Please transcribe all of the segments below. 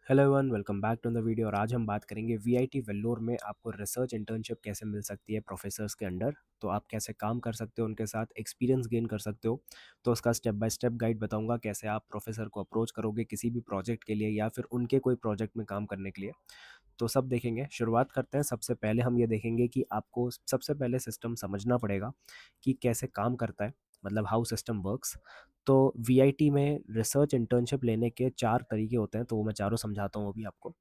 Hello everyone, welcome back to the video. और आज हम बात करेंगे वीआईटी वेल्लोर में आपको रिसर्च इंटर्नशिप कैसे मिल सकती है प्रोफेसर्स के अंडर। तो आप कैसे काम कर सकते हो, उनके साथ एक्सपीरियंस गेन कर सकते हो। तो उसका स्टेप बाय स्टेप गाइड बताऊंगा कैसे आप प्रोफेसर को अप्रोच करोगे किसी भी प्रोजेक्ट के लिए या फिर उनके कोई प्रोजेक्ट में काम करने के लिए। तो सब देखेंगे। शुरुआत करते हैं। सबसे पहले हम ये देखेंगे कि आपको सबसे पहले सिस्टम समझना पड़ेगा कि कैसे काम करता है, मतलब हाउ सिस्टम वर्क्स। तो वीआईटी में रिसर्च इंटर्नशिप लेने के चार तरीके होते हैं, तो वो मैं चारों समझाता हूँ अभी आपको।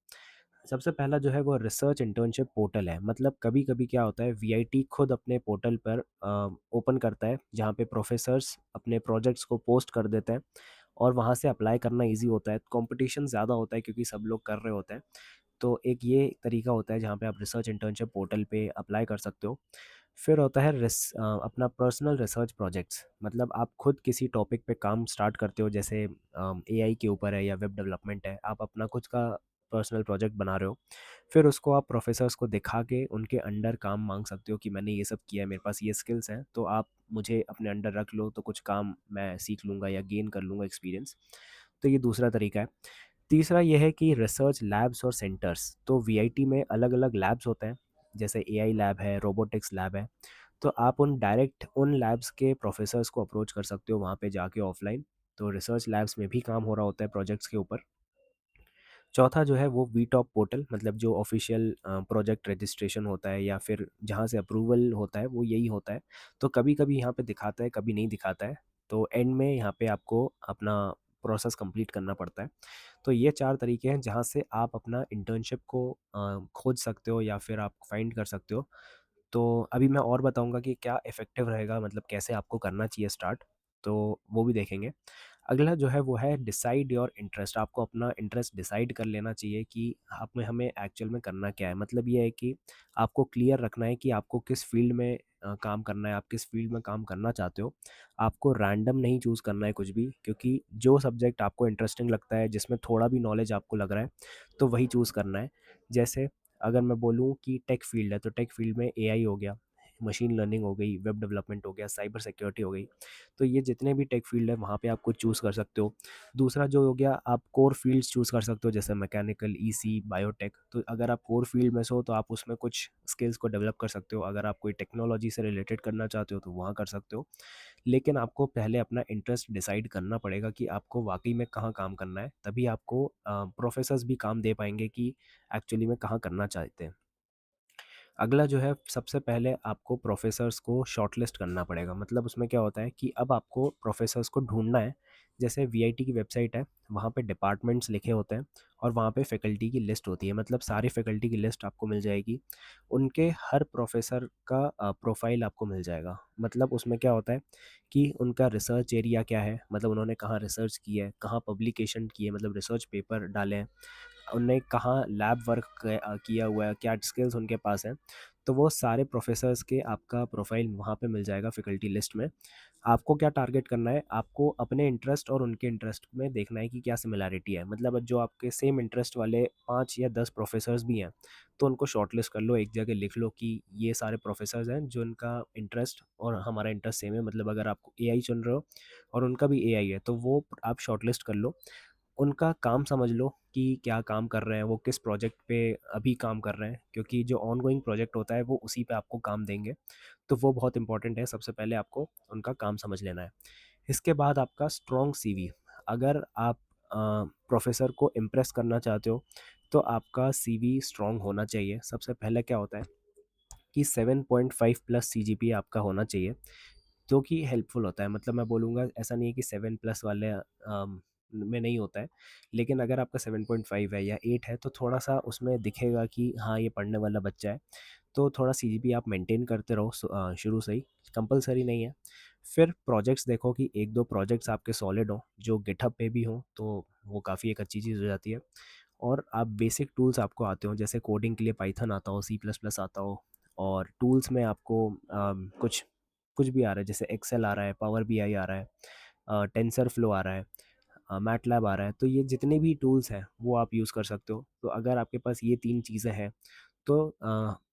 सबसे पहला जो है वो रिसर्च इंटर्नशिप पोर्टल है। मतलब कभी कभी क्या होता है, वीआईटी खुद अपने पोर्टल पर ओपन करता है जहाँ पे प्रोफेसर्स अपने प्रोजेक्ट्स को पोस्ट कर देते हैं और वहाँ से अप्लाई करना इजी होता है। कंपटीशन ज़्यादा होता है क्योंकि सब लोग कर रहे होते हैं। तो एक ये तरीका होता है जहाँ पे आप रिसर्च इंटर्नशिप पोर्टल पे अप्लाई कर सकते हो। फिर होता है अपना पर्सनल रिसर्च प्रोजेक्ट्स। मतलब आप खुद किसी टॉपिक पे काम स्टार्ट करते हो, जैसे एआई के ऊपर है या वेब डेवलपमेंट है, आप अपना खुद का पर्सनल प्रोजेक्ट बना रहे हो। फिर उसको आप प्रोफेसर्स को दिखा के उनके अंडर काम मांग सकते हो कि मैंने ये सब किया है, मेरे पास ये स्किल्स हैं, तो आप मुझे अपने अंडर रख लो, तो कुछ काम मैं सीख लूँगा या गेन कर लूँगा एक्सपीरियंस। तो ये दूसरा तरीका है। तीसरा ये है कि रिसर्च लैब्स और सेंटर्स। तो वीआईटी में अलग अलग लैब्स होते हैं, जैसे एआई लैब है, रोबोटिक्स लैब है। तो आप उन लैब्स के प्रोफेसर्स को अप्रोच कर सकते हो वहाँ पे जाके ऑफलाइन। तो रिसर्च लैब्स में भी काम हो रहा होता है प्रोजेक्ट्स के ऊपर। चौथा जो है वो वी टॉप पोर्टल, मतलब जो ऑफिशियल प्रोजेक्ट रजिस्ट्रेशन होता है या फिर जहाँ से अप्रूवल होता है वो यही होता है। तो कभी कभी यहाँ पे दिखाता है, कभी नहीं दिखाता है। तो एंड में यहाँ पे आपको अपना प्रोसेस कंप्लीट करना पड़ता है। तो ये चार तरीके हैं जहाँ से आप अपना इंटर्नशिप को खोज सकते हो या फिर आप फाइंड कर सकते हो। तो अभी मैं और बताऊंगा कि क्या इफ़ेक्टिव रहेगा, मतलब कैसे आपको करना चाहिए स्टार्ट। तो वो भी देखेंगे। अगला जो है वो है डिसाइड योर इंटरेस्ट। आपको अपना इंटरेस्ट डिसाइड कर लेना चाहिए कि आप में हमें एक्चुअल में करना क्या है। मतलब ये है कि आपको क्लियर रखना है कि आपको किस फील्ड में काम करना है, आप किस फील्ड में काम करना चाहते हो। आपको रैंडम नहीं चूज़ करना है कुछ भी, क्योंकि जो सब्जेक्ट आपको इंटरेस्टिंग लगता है, जिसमें थोड़ा भी नॉलेज आपको लग रहा है, तो वही चूज़ करना है। जैसे अगर मैं बोलूँ कि टेक फील्ड है, तो टेक फील्ड में एआई हो गया, मशीन लर्निंग हो गई, वेब डेवलपमेंट हो गया, साइबर सिक्योरिटी हो गई। तो ये जितने भी टेक फील्ड है वहाँ पे आप कुछ चूज़ कर सकते हो। दूसरा जो हो गया, आप कोर फील्ड्स चूज़ कर सकते हो, जैसे मैकेनिकल, ईसी, बायोटेक। तो अगर आप कोर फील्ड में से हो तो आप उसमें कुछ स्किल्स को डेवलप कर सकते हो। अगर आप कोई टेक्नोलॉजी से रिलेटेड करना चाहते हो तो वहाँ कर सकते हो। लेकिन आपको पहले अपना इंटरेस्ट डिसाइड करना पड़ेगा कि आपको वाकई में कहाँ काम करना है, तभी आपको प्रोफेसर्स भी काम दे पाएंगे कि एक्चुअली में कहाँ करना चाहते हैं। अगला जो है, सबसे पहले आपको प्रोफेसर्स को शॉर्टलिस्ट करना पड़ेगा। मतलब उसमें क्या होता है कि अब आपको प्रोफेसर्स को ढूंढना है। जैसे वीआईटी की वेबसाइट है, वहाँ पे डिपार्टमेंट्स लिखे होते हैं और वहाँ पे फैकल्टी की लिस्ट होती है। मतलब सारी फैकल्टी की लिस्ट आपको मिल जाएगी। उनके हर प्रोफेसर का प्रोफाइल आपको मिल जाएगा। मतलब उसमें क्या होता है कि उनका रिसर्च एरिया क्या है, मतलब उन्होंने कहाँ रिसर्च की है, कहाँ पब्लिकेशन की है, मतलब रिसर्च पेपर डाले हैं, उनने कहाँ लैब वर्क किया हुआ है, क्या स्किल्स उनके पास हैं। तो वो सारे प्रोफेसर्स के आपका प्रोफाइल वहाँ पे मिल जाएगा फैकल्टी लिस्ट में। आपको क्या टारगेट करना है, आपको अपने इंटरेस्ट और उनके इंटरेस्ट में देखना है कि क्या सिमिलैरिटी है। मतलब जो आपके सेम इंटरेस्ट वाले 5 या 10 प्रोफेसर्स भी हैं, तो उनको शॉर्टलिस्ट कर लो, एक जगह लिख लो कि ये सारे प्रोफेसर्स हैं जो उनका इंटरेस्ट और हमारा इंटरेस्ट सेम है। मतलब अगर आप एआई चुन रहे हो और उनका भी एआई है, तो वो आप शॉर्टलिस्ट कर लो। उनका काम समझ लो कि क्या काम कर रहे हैं, वो किस प्रोजेक्ट पे अभी काम कर रहे हैं, क्योंकि जो ऑनगोइंग प्रोजेक्ट होता है वो उसी पे आपको काम देंगे। तो वो बहुत इंपॉर्टेंट है। सबसे पहले आपको उनका काम समझ लेना है। इसके बाद आपका स्ट्रॉन्ग सीवी। अगर आप प्रोफेसर को इम्प्रेस करना चाहते हो तो आपका सीवी स्ट्रॉन्ग होना चाहिए। सबसे पहले क्या होता है कि 7.5 प्लस सीजीपीए आपका होना चाहिए, जो कि हेल्पफुल होता है। मतलब मैं बोलूँगा ऐसा नहीं है कि 7 प्लस वाले में नहीं होता है। लेकिन अगर आपका 7.5 है या 8 है तो थोड़ा सा उसमें दिखेगा कि हाँ ये पढ़ने वाला बच्चा है। तो थोड़ा सीजीपी आप मेंटेन करते रहो शुरू से ही, कंपलसरी नहीं है। फिर प्रोजेक्ट्स देखो कि एक दो प्रोजेक्ट्स आपके सॉलिड हो, जो गिटहब पे भी हो, तो वो काफ़ी एक अच्छी चीज़ हो जाती है। और आप बेसिक टूल्स आपको आते हो, जैसे कोडिंग के लिए पाइथन आता हो, सी प्लस प्लस आता हो। और टूल्स में आपको कुछ कुछ भी आ रहा है, जैसे एक्सेल आ रहा है, पावर बीआई आ रहा है, टेंसर फ्लो आ रहा है, मैटलैब आ रहा है। तो ये जितने भी टूल्स हैं वो आप यूज़ कर सकते हो। तो अगर आपके पास ये 3 चीज़ें हैं तो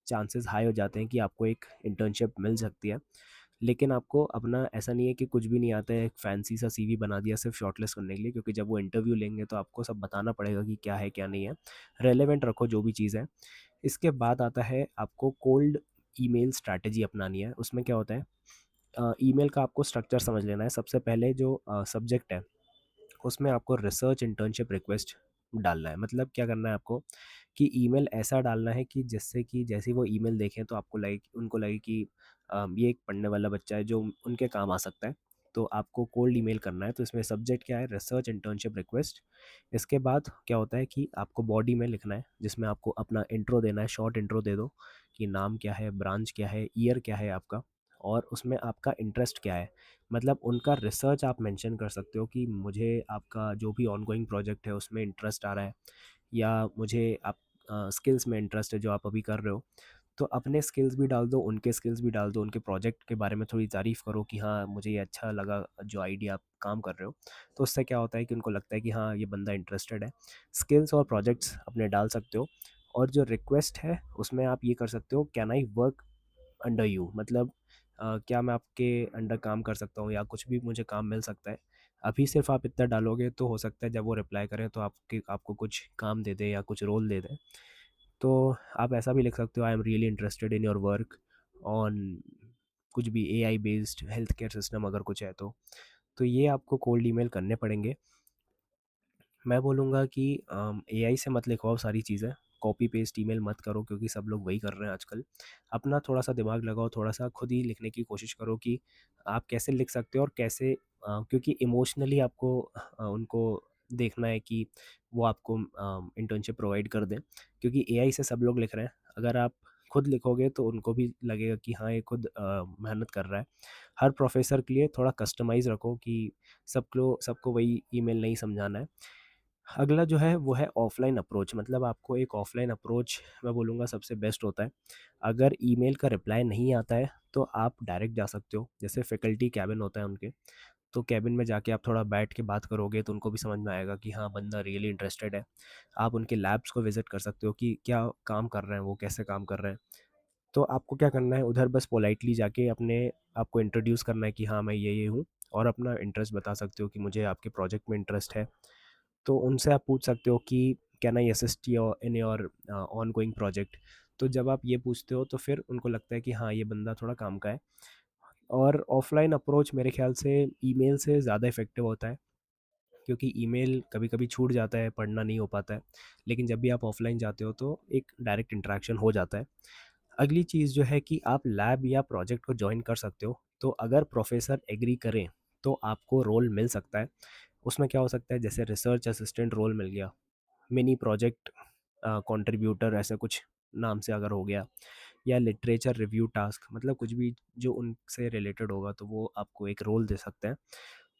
चांसेस हाई हो जाते हैं कि आपको एक इंटर्नशिप मिल सकती है। लेकिन आपको अपना ऐसा नहीं है कि कुछ भी नहीं आता है, एक फैंसी सा सीवी बना दिया सिर्फ शॉर्टलिस्ट करने के लिए, क्योंकि जब वो इंटरव्यू लेंगे तो आपको सब बताना पड़ेगा कि क्या है क्या नहीं है। रेलेवेंट रखो जो भी चीज़ है। इसके बाद आता है आपको कोल्ड ईमेल स्ट्रैटेजी अपनानी है। उसमें क्या होता है, ईमेल का आपको स्ट्रक्चर समझ लेना है। सबसे पहले जो सब्जेक्ट है उसमें आपको रिसर्च इंटर्नशिप रिक्वेस्ट डालना है। मतलब क्या करना है आपको कि ईमेल ऐसा डालना है कि जिससे कि जैसे ही वो ईमेल देखें तो आपको लगे, उनको लगे कि ये एक पढ़ने वाला बच्चा है जो उनके काम आ सकता है। तो आपको कोल्ड ईमेल करना है। तो इसमें सब्जेक्ट क्या है, रिसर्च इंटर्नशिप रिक्वेस्ट। इसके बाद क्या होता है कि आपको बॉडी में लिखना है, जिसमें आपको अपना इंट्रो देना है। शॉर्ट इंट्रो दे दो कि नाम क्या है, ब्रांच क्या है, ईयर क्या है आपका, और उसमें आपका इंटरेस्ट क्या है। मतलब उनका रिसर्च आप मेंशन कर सकते हो कि मुझे आपका जो भी ऑनगोइंग प्रोजेक्ट है उसमें इंटरेस्ट आ रहा है, या मुझे आप स्किल्स में इंटरेस्ट है जो आप अभी कर रहे हो। तो अपने स्किल्स भी डाल दो, उनके स्किल्स भी डाल दो, उनके प्रोजेक्ट के बारे में थोड़ी तारीफ़ करो कि हाँ मुझे ये अच्छा लगा जो आइडिया आप काम कर रहे हो। तो उससे क्या होता है कि उनको लगता है कि हाँ ये बंदा इंटरेस्टेड है। स्किल्स और प्रोजेक्ट्स अपने डाल सकते हो। और जो रिक्वेस्ट है उसमें आप ये कर सकते हो, can I work under you. मतलब क्या मैं आपके अंडर काम कर सकता हूँ, या कुछ भी मुझे काम मिल सकता है। अभी सिर्फ आप इतना डालोगे तो हो सकता है जब वो रिप्लाई करें तो आपको कुछ काम दे दे या कुछ रोल दे दे। तो आप ऐसा भी लिख सकते हो, I am really interested in your work on कुछ भी AI based health care system, अगर कुछ है तो ये आपको कोल्ड ईमेल करने पड़ेंगे। मैं बोलूँगा कि एआई से मत लिखवाओ सारी चीज़ें, कॉपी पेस्ट ईमेल मत करो, क्योंकि सब लोग वही कर रहे हैं आजकल। अपना थोड़ा सा दिमाग लगाओ, थोड़ा सा खुद ही लिखने की कोशिश करो कि आप कैसे लिख सकते हो और कैसे, क्योंकि इमोशनली आपको उनको देखना है कि वो आपको इंटर्नशिप प्रोवाइड कर दें। क्योंकि एआई से सब लोग लिख रहे हैं, अगर आप खुद लिखोगे तो उनको भी लगेगा कि हाँ ये खुद मेहनत कर रहा है। हर प्रोफेसर के लिए थोड़ा कस्टमाइज़ रखो कि सबको सबको वही ईमेल नहीं समझाना है। अगला जो है वो है ऑफ़लाइन अप्रोच। मतलब आपको एक ऑफ़लाइन अप्रोच मैं बोलूँगा सबसे बेस्ट होता है। अगर ईमेल का रिप्लाई नहीं आता है तो आप डायरेक्ट जा सकते हो। जैसे फैकल्टी केबिन होता है उनके, तो केबिन में जाके आप थोड़ा बैठ के बात करोगे तो उनको भी समझ में आएगा कि हाँ बंदा रियली इंटरेस्टेड है। आप उनके लैब्स को विज़िट कर सकते हो कि क्या काम कर रहे हैं वो, कैसे काम कर रहे हैं। तो आपको क्या करना है, उधर बस पोलाइटली जाके अपने आपको इंट्रोड्यूस करना है कि हाँ मैं ये हूँ, और अपना इंटरेस्ट बता सकते हो कि मुझे आपके प्रोजेक्ट में इंटरेस्ट है। तो उनसे आप पूछ सकते हो कि can I assist your in your on going project. तो जब आप ये पूछते हो तो फिर उनको लगता है कि हाँ ये बंदा थोड़ा काम का है। और ऑफलाइन अप्रोच मेरे ख्याल से ईमेल से ज़्यादा इफेक्टिव होता है, क्योंकि ईमेल कभी कभी छूट जाता है, पढ़ना नहीं हो पाता है। लेकिन जब भी आप ऑफलाइन जाते हो तो एक डायरेक्ट इंटरेक्शन हो जाता है। अगली चीज़ जो है कि आप लैब या प्रोजेक्ट को ज्वाइन कर सकते हो। तो अगर प्रोफेसर एग्री करें तो आपको रोल मिल सकता है। उसमें क्या हो सकता है, जैसे रिसर्च असिस्टेंट रोल मिल गया, मिनी प्रोजेक्ट कंट्रीब्यूटर ऐसा कुछ नाम से अगर हो गया, या लिटरेचर रिव्यू टास्क, मतलब कुछ भी जो उनसे रिलेटेड होगा तो वो आपको एक रोल दे सकते हैं।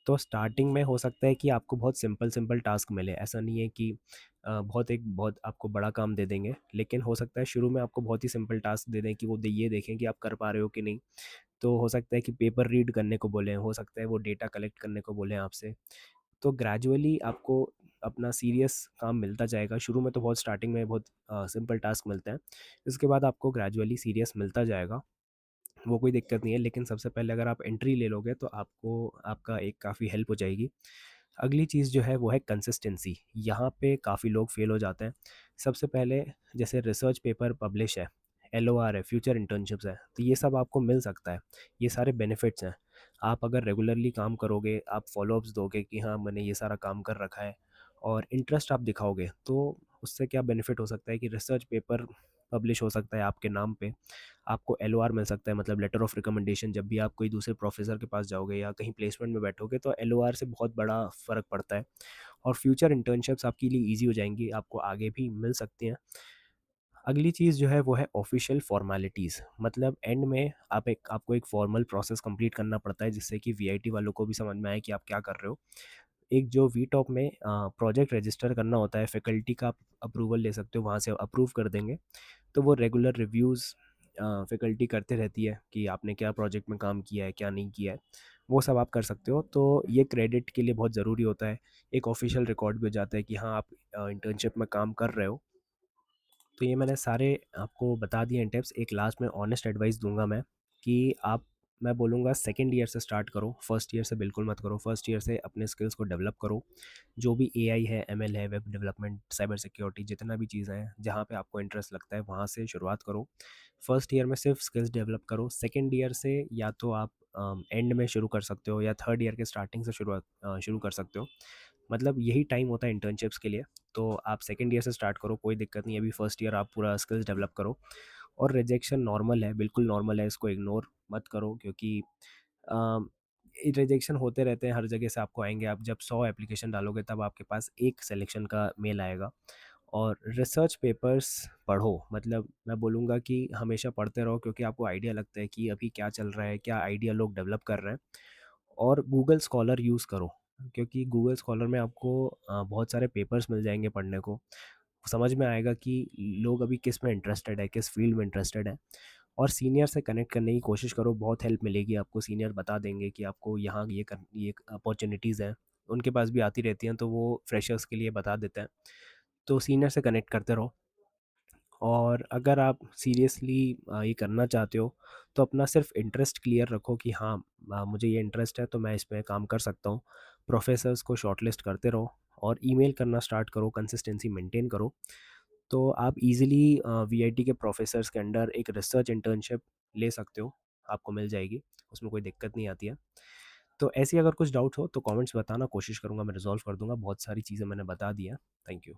तो स्टार्टिंग में हो सकता है कि आपको बहुत सिंपल सिंपल टास्क मिले, ऐसा नहीं है कि बहुत आपको बड़ा काम दे देंगे। लेकिन हो सकता है शुरू में आपको बहुत ही सिंपल टास्क दे दें कि ये देखें कि आप कर पा रहे हो कि नहीं। तो हो सकता है कि पेपर रीड करने को बोलें, हो सकता है वो डेटा कलेक्ट करने को बोलें आपसे। तो ग्रेजुअली आपको अपना सीरियस काम मिलता जाएगा। शुरू में तो बहुत स्टार्टिंग में बहुत सिंपल टास्क मिलते हैं। इसके बाद आपको ग्रेजुअली सीरियस मिलता जाएगा, वो कोई दिक्कत नहीं है। लेकिन सबसे पहले अगर आप एंट्री ले लोगे तो आपको आपका एक काफ़ी हेल्प हो जाएगी। अगली चीज़ जो है वो है कंसिस्टेंसी। यहाँ पे काफ़ी लोग फेल हो जाते हैं। सबसे पहले, जैसे रिसर्च पेपर पब्लिश है, एलओआर है, फ्यूचर इंटर्नशिप्स है, तो ये सब आपको मिल सकता है। ये सारे बेनिफिट्स हैं। आप अगर रेगुलरली काम करोगे, आप फॉलोअप्स दोगे कि हाँ मैंने ये सारा काम कर रखा है, और इंटरेस्ट आप दिखाओगे, तो उससे क्या बेनिफिट हो सकता है कि रिसर्च पेपर पब्लिश हो सकता है आपके नाम पे। आपको एलओआर मिल सकता है, मतलब लेटर ऑफ रिकमेंडेशन। जब भी आप कोई दूसरे प्रोफेसर के पास जाओगे या कहीं प्लेसमेंट में बैठोगे तो एलओआर से बहुत बड़ा फ़र्क पड़ता है। और फ्यूचर इंटर्नशिप्स आपके लिए ईज़ी हो जाएँगी, आपको आगे भी मिल सकती हैं। अगली चीज़ जो है वो है ऑफ़िशियल फ़ॉर्मेलिटीज़। मतलब एंड में आपको एक फ़ॉर्मल प्रोसेस कंप्लीट करना पड़ता है, जिससे कि वीआईटी वालों को भी समझ में आए कि आप क्या कर रहे हो। एक जो वीटॉप में प्रोजेक्ट रजिस्टर करना होता है, फैकल्टी का अप्रूवल ले सकते हो, वहाँ से अप्रूव कर देंगे। तो वो रेगुलर रिव्यूज़ फैकल्टी करते रहती है कि आपने क्या प्रोजेक्ट में काम किया है, क्या नहीं किया है। वो सब आप कर सकते हो। तो ये क्रेडिट के लिए बहुत ज़रूरी होता है। एक ऑफ़िशियल रिकॉर्ड भी हो जाता है कि हाँ, आप इंटर्नशिप में काम कर रहे हो। तो ये मैंने सारे आपको बता दिए हैं टिप्स। एक लास्ट में ऑनेस्ट एडवाइस दूँगा मैं कि आप मैं बोलूँगा सेकंड ईयर से स्टार्ट करो, फर्स्ट ईयर से बिल्कुल मत करो। फर्स्ट ईयर से अपने स्किल्स को डेवलप करो। जो भी एआई है, एमएल है, वेब डेवलपमेंट, साइबर सिक्योरिटी, जितना भी चीज़ें हैं, जहाँ पे आपको इंटरेस्ट लगता है वहाँ से शुरुआत करो। फर्स्ट ईयर में सिर्फ स्किल्स डेवलप करो। सेकंड ईयर से या तो आप एंड में शुरू कर सकते हो या थर्ड ईयर के स्टार्टिंग से शुरू कर सकते हो। मतलब यही टाइम होता है इंटर्नशिप्स के लिए। तो आप सेकंड ईयर से स्टार्ट करो, कोई दिक्कत नहीं है। अभी फर्स्ट ईयर आप पूरा स्किल्स डेवलप करो। और रिजेक्शन नॉर्मल है, बिल्कुल नॉर्मल है, इसको इग्नोर मत करो, क्योंकि रिजेक्शन होते रहते हैं, हर जगह से आपको आएंगे। आप जब 100 एप्लीकेशन डालोगे तब आपके पास एक सिलेक्शन का मेल आएगा। और रिसर्च पेपर्स पढ़ो, मतलब मैं बोलूँगा कि हमेशा पढ़ते रहो, क्योंकि आपको आइडिया लगता है कि अभी क्या चल रहा है, क्या आइडिया लोग डेवलप कर रहे हैं। और गूगल स्कॉलर यूज़ करो, क्योंकि गूगल स्कॉलर में आपको बहुत सारे पेपर्स मिल जाएंगे पढ़ने को। समझ में आएगा कि लोग अभी किस में इंटरेस्टेड है, किस फील्ड में इंटरेस्टेड है। और सीनियर से कनेक्ट करने की कोशिश करो, बहुत हेल्प मिलेगी आपको। सीनियर बता देंगे कि आपको यहाँ ये अपॉर्चुनिटीज़ हैं, उनके पास भी आती रहती हैं, तो वो फ्रेशर्स के लिए बता देते हैं। तो सीनियर से कनेक्ट करते रहो। और अगर आप सीरियसली ये करना चाहते हो, तो अपना सिर्फ इंटरेस्ट क्लियर रखो कि हाँ, मुझे ये इंटरेस्ट है तो मैं इसमें काम कर सकता हूँ। प्रोफेसर्स को शॉर्टलिस्ट करते रहो और ईमेल करना स्टार्ट करो, कंसिस्टेंसी मेंटेन करो। तो आप इजीली वीआईटी के प्रोफेसर्स के अंडर एक रिसर्च इंटर्नशिप ले सकते हो, आपको मिल जाएगी, उसमें कोई दिक्कत नहीं आती है। तो ऐसी अगर कुछ डाउट हो तो कमेंट्स बताना, कोशिश करूँगा मैं रिजॉल्व कर दूंगा। बहुत सारी चीज़ें मैंने बता दी हैं। Thank you.